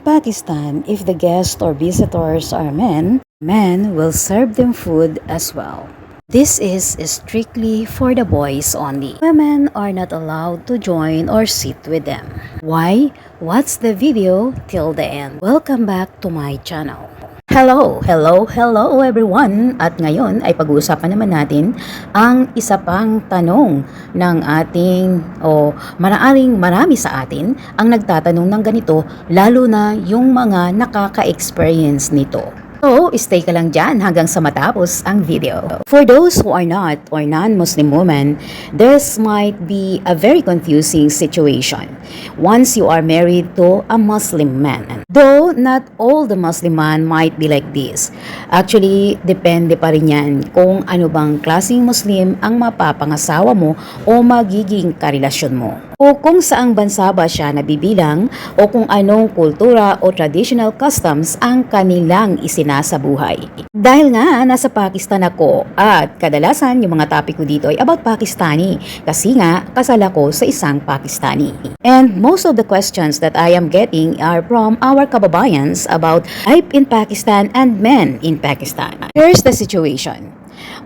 Pakistan, if the guests or visitors are men, men will serve them food as well. This is strictly for the boys only. Women are not allowed to join or sit with them. Why? Watch the video till the end. Welcome back to my channel. Hello everyone! At ngayon ay pag-uusapan naman natin ang isa pang tanong ng ating marami sa atin ang nagtatanong ng ganito, lalo na yung mga nakaka-experience nito. So, stay ka lang dyan hanggang sa matapos ang video. For those who are not or non-Muslim women, this might be a very confusing situation once you are married to a Muslim man. Though not all the Muslim man might be like this. Actually, depende pa rin yan kung ano bang klaseng Muslim ang mapapangasawa mo o magiging karelasyon mo. O kung saang bansa ba siya nabibilang o kung anong kultura o traditional customs ang kanilang isinasabuhay. Dahil nga nasa Pakistan ako at kadalasan yung mga topic ko dito ay about Pakistani kasi nga kasal ako sa isang Pakistani. And most of the questions that I am getting are from our kababayans about life in Pakistan and men in Pakistan. Here's the situation.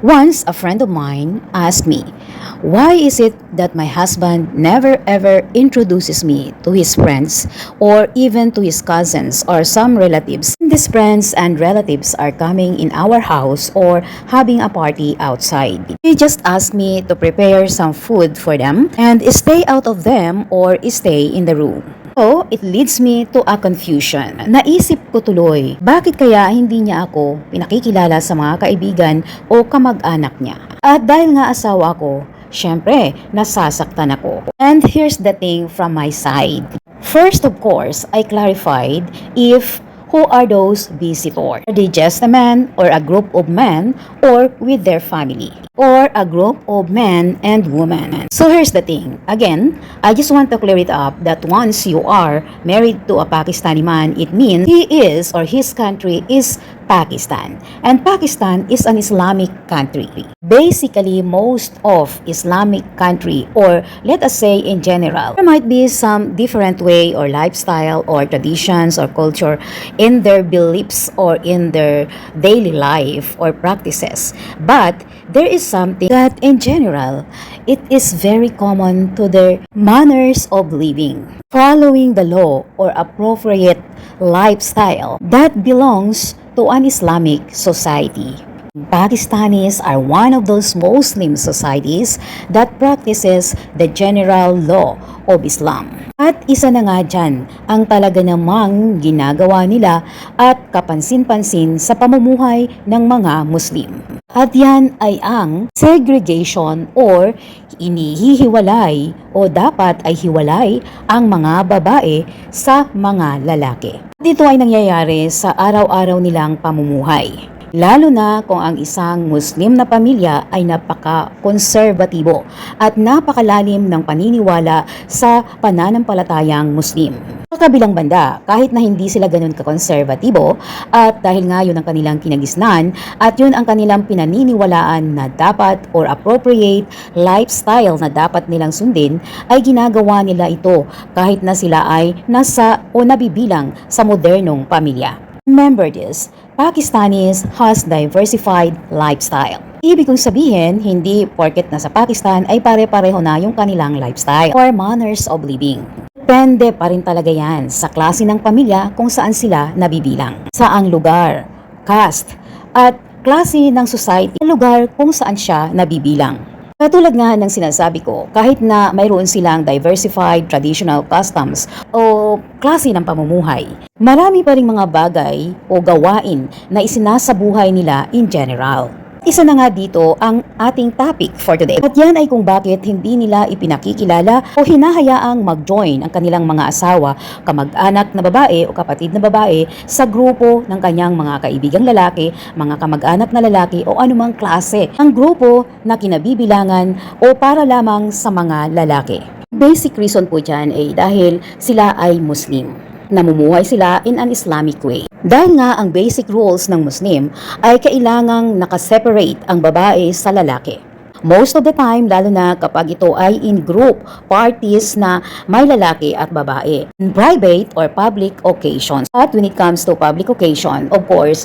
Once a friend of mine asked me, why is it that my husband never ever introduces me to his friends or even to his cousins or some relatives? These friends and relatives are coming in our house or having a party outside. He just asked me to prepare some food for them and stay out of them or stay in the room. So, it leads me to a confusion. Naisip ko tuloy, bakit kaya hindi niya ako pinakikilala sa mga kaibigan o kamag-anak niya? At dahil nga asawa ko, syempre, nasasaktan ako. And here's the thing from my side. First, of course, I clarified if who are those visitors? Are they just a man or a group of men or with their family? Or a group of men and women? So here's the thing. Again, I just want to clear it up that once you are married to a Pakistani man, it means he is or his country is Pakistan. And Pakistan is an Islamic country. Basically, most of Islamic country, or let us say in general, there might be some different way or lifestyle or traditions or culture in their beliefs or in their daily life or practices. But there is something that in general, it is very common to their manners of living, following the law or appropriate lifestyle that belongs to an Islamic society. Pakistanis are one of those Muslim societies that practices the general law of Islam. At isa na nga dyan ang talaga namang ginagawa nila at kapansin-pansin sa pamumuhay ng mga Muslim. At yan ay ang segregation or inihihiwalay o dapat ay hiwalay ang mga babae sa mga lalaki. Dito ay nangyayari sa araw-araw nilang pamumuhay. Lalo na kung ang isang Muslim na pamilya ay napaka-konserbatibo at napakalalim ng paniniwala sa pananampalatayang Muslim. Sa kabilang banda, kahit na hindi sila ganun ka-konserbatibo at dahil nga yun ang kanilang kinagisnan at yun ang kanilang pinaniniwalaan na dapat or appropriate lifestyle na dapat nilang sundin, ay ginagawa nila ito kahit na sila ay nasa o nabibilang sa modernong pamilya. Remember this, Pakistanis has diversified lifestyle. Ibig kong sabihin, hindi porket nasa Pakistan ay pare-pareho na yung kanilang lifestyle or manners of living. Depende pa rin talaga yan sa klase ng pamilya kung saan sila nabibilang. Saang lugar, caste, at klase ng society, lugar kung saan siya nabibilang. Katulad nga ng sinasabi ko, kahit na mayroon silang diversified traditional customs o klase ng pamumuhay, marami pa ring mga bagay o gawain na isinasabuhay nila in general. Isa na nga dito ang ating topic for today. At yan ay kung bakit hindi nila ipinakikilala o hinahayaang mag-join ang kanilang mga asawa, kamag-anak na babae o kapatid na babae sa grupo ng kanyang mga kaibigang lalaki, mga kamag-anak na lalaki o anumang klase ng grupo na kinabibilangan o para lamang sa mga lalaki. Basic reason po dyan ay dahil sila ay Muslim. Namumuhay sila in an Islamic way. Dahil nga ang basic rules ng Muslim ay kailangang nakaseparate ang babae sa lalaki. Most of the time, lalo na kapag ito ay in group parties na may lalaki at babae. In private or public occasions. But when it comes to public occasion, of course,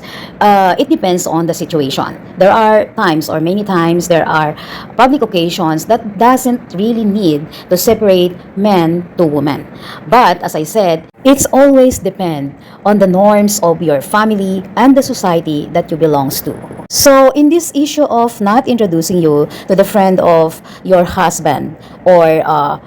it depends on the situation. There are times or many times there are public occasions that doesn't really need to separate men to women. But as I said, it's always depend on the norms of your family and the society that you belongs to. So in this issue of not introducing you to the friend of your husband or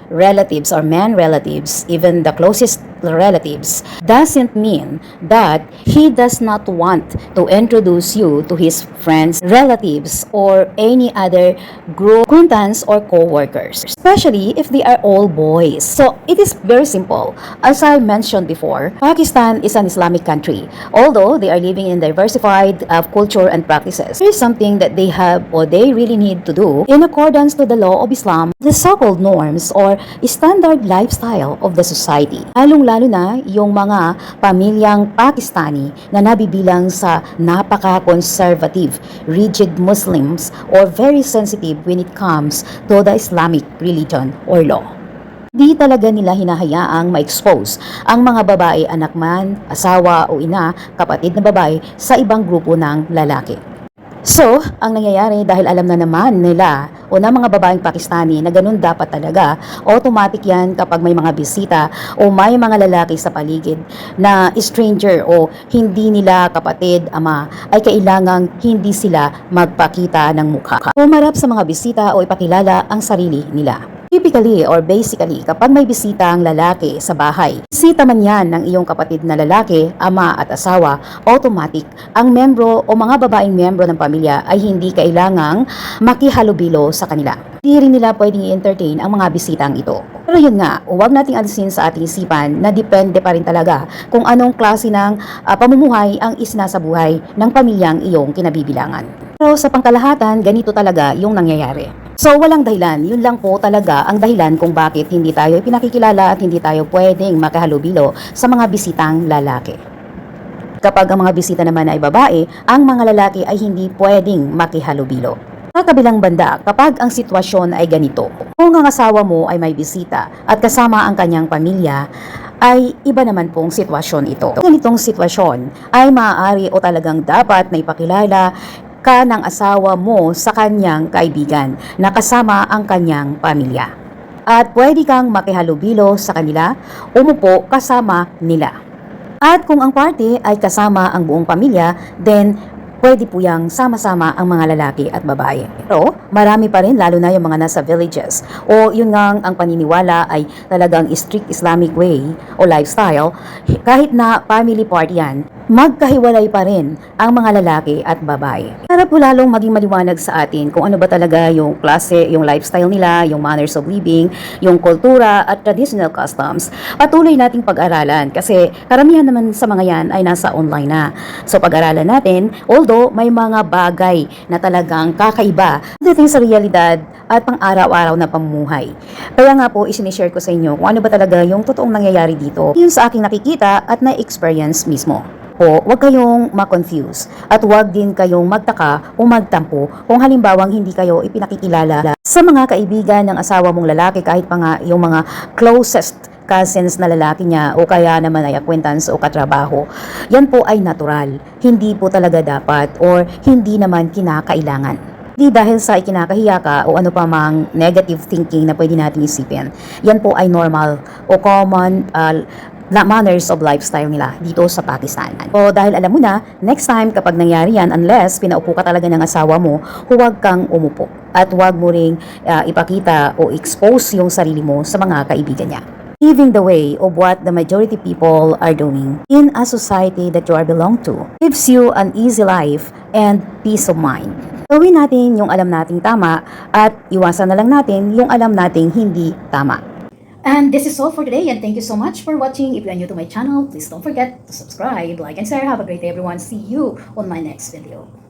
relatives or man relatives, even the closest relatives, doesn't mean that he does not want to introduce you to his friends, relatives, or any other group, acquaintance, or co-workers, especially if they are all boys. So it is very simple. As I mentioned before, Pakistan is an Islamic country. Although they are living in diversified culture and practices, there is something that they have or they really need to do in accordance to the law of Islam, the so-called norms or standard lifestyle of the society. Lalong-lalo na yung mga pamilyang Pakistani na nabibilang sa napaka-conservative, rigid Muslims or very sensitive when it comes to the Islamic religion or law. Di talaga nila hinahayaang ma-expose ang mga babae, anak man, asawa o ina, kapatid na babae sa ibang grupo ng lalaki. So, ang nangyayari dahil alam na naman nila o ng mga babaeng Pakistani na ganun dapat talaga, automatic yan kapag may mga bisita o may mga lalaki sa paligid na stranger o hindi nila kapatid, ama, ay kailangang hindi sila magpakita ng mukha. Humarap sa mga bisita o ipakilala ang sarili nila. Typically or basically, kapag may bisita ang lalaki sa bahay, bisita man yan ng iyong kapatid na lalaki, ama at asawa, automatic, ang membro o mga babaeng membro ng pamilya ay hindi kailangang makihalubilo sa kanila. Hindi rin nila pwedeng i-entertain ang mga bisitang ito. Pero yun nga, huwag nating alisin sa ating isipan na depende pa rin talaga kung anong klase ng pamumuhay ang isinasabuhay ng pamilyang iyong kinabibilangan. Pero sa pangkalahatan, ganito talaga yung nangyayari. So walang dahilan, yun lang po talaga ang dahilan kung bakit hindi tayo pinakikilala at hindi tayo pwedeng makahalubilo sa mga bisitang lalaki. Kapag ang mga bisita naman ay babae, ang mga lalaki ay hindi pwedeng makihalubilo. Sa kabilang banda, kapag ang sitwasyon ay ganito, kung ang asawa mo ay may bisita at kasama ang kanyang pamilya, ay iba naman pong sitwasyon ito. Ganitong sitwasyon ay maaari o talagang dapat na ipakilala ka ng asawa mo sa kanyang kaibigan na kasama ang kanyang pamilya. At pwede kang makihalubilo sa kanila, umupo kasama nila. At kung ang party ay kasama ang buong pamilya, then pwede po yang sama-sama ang mga lalaki at babae. Pero marami pa rin, lalo na yung mga nasa villages o yun nga ang paniniwala ay talagang strict Islamic way o lifestyle, kahit na family party yan, magkahiwalay pa rin ang mga lalaki at babae. Para po lalong maging maliwanag sa atin kung ano ba talaga yung klase, yung lifestyle nila, yung manners of living, yung kultura at traditional customs, patuloy nating pag-aralan kasi karamihan naman sa mga yan ay nasa online na. So pag-aralan natin, although may mga bagay na talagang kakaiba dating sa realidad at pang-araw-araw na pamumuhay. Kaya nga po isinishare ko sa inyo kung ano ba talaga yung totoong nangyayari dito, yun sa aking nakikita at na-experience mismo. Po, huwag kayong ma-confuse at huwag din kayong magtaka o magtampo kung halimbawang hindi kayo ipinakikilala sa mga kaibigan ng asawa mong lalaki kahit pa nga yung mga closest cousins na lalaki niya o kaya naman ay acquaintance o katrabaho. Yan po ay natural, hindi po talaga dapat or hindi naman kinakailangan. Di dahil sa ikinakahiya ka o ano pa mang negative thinking na pwede natin isipin. Yan po ay normal o common manners of lifestyle nila dito sa Pakistan. O dahil alam mo na, next time kapag nangyari yan, unless pinaupo ka talaga ng asawa mo, huwag kang umupo. At huwag mo ring ipakita o expose yung sarili mo sa mga kaibigan niya. Paving the way of what the majority people are doing in a society that you are belong to gives you an easy life and peace of mind. Gawin natin yung alam nating tama at iwasan na lang natin yung alam nating hindi tama. And this is all for today and thank you so much for watching. If you are new to my channel, please don't forget to subscribe, like and share. Have a great day everyone. See you on my next video.